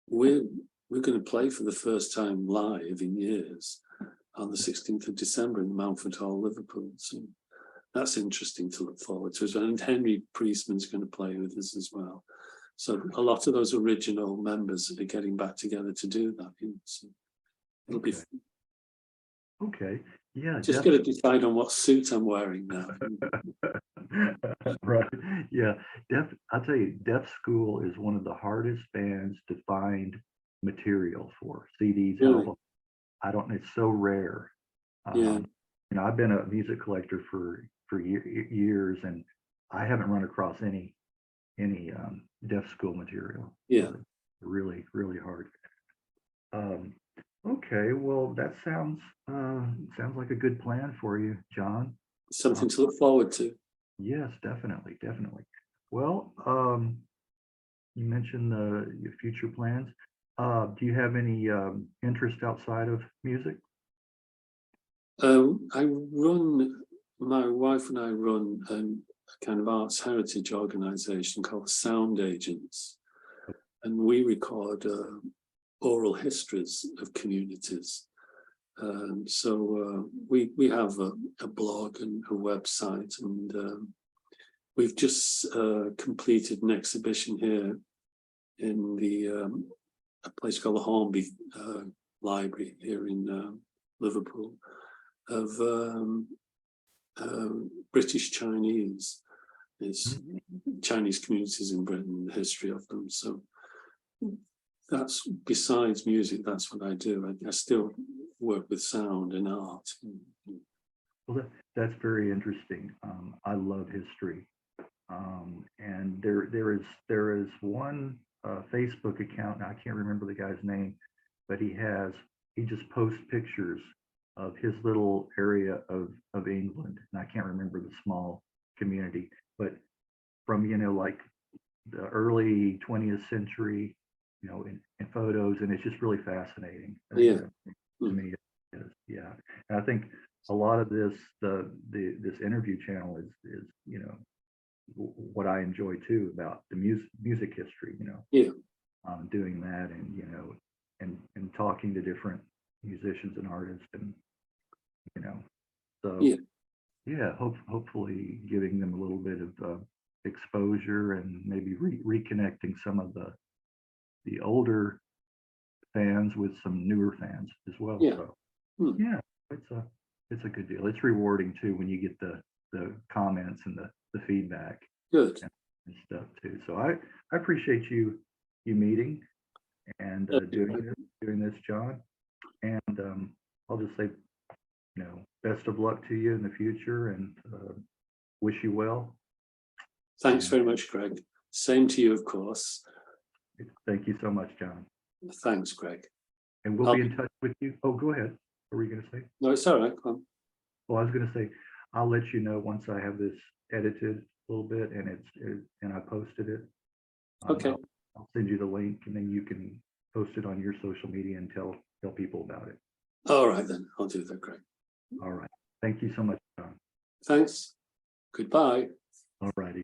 we're going to play for the first time live in years on the 16th of December in the Mountford Hall, Liverpool. So that's interesting to look forward to. And Henry Priestman's going to play with us as well. So a lot of those original members are getting back together to do that. So it'll be fun. Okay. Yeah. Just got to decide on what suit I'm wearing now. Right. Yeah. I'll tell you, Deaf School is one of the hardest bands to find material for. CDs, Really? albums. It's so rare. Yeah. You know, I've been a music collector for years, and I haven't run across any Deaf School material. Yeah. Really, really hard. Okay, well, that sounds like a good plan for you, John. Something to look forward to. Yes, definitely. Well, you mentioned your future plans. Do you have any interest outside of music? My wife and I run a kind of arts heritage organization called Sound Agents, and we record oral histories of communities. So we have a blog and a website, and we've just completed an exhibition here in a place called the Hornby Library here in Liverpool, of British Chinese. It's Chinese communities in Britain, the history of them. So that's, besides music, that's what I do. I still work with sound and art. Well, that's very interesting. I love history, and there is one Facebook account. Now I can't remember the guy's name, but he just posts pictures of his little area of England, and I can't remember the small community, but from like the early 20th century, in photos, and it's just really fascinating. Yeah. To me, it is. Yeah, and I think a lot of this this interview channel is what I enjoy too, about the music history. Yeah. Doing that, and talking to different musicians and artists, and so Yeah. hopefully giving them a little bit of exposure, and maybe reconnecting some of the older fans with some newer fans as well. Yeah. So Hmm. it's a good deal. It's rewarding too when you get the comments and the feedback Good. and stuff too. So I appreciate you meeting and doing this, John. And I'll just say, best of luck to you in the future, and wish you well. Thanks very much, Greg. Same to you, of course. Thank you so much, John. Thanks, Greg. And we'll be in touch with you. Oh, go ahead. What were you going to say? No, it's all right. Come on. Well, I was going to say, I'll let you know once I have this edited a little bit and and I posted it. Okay. I'll send you the link, and then you can post it on your social media and tell people about it. All right, then. I'll do that, Greg. All right. Thank you so much, John. Thanks. Goodbye. All righty.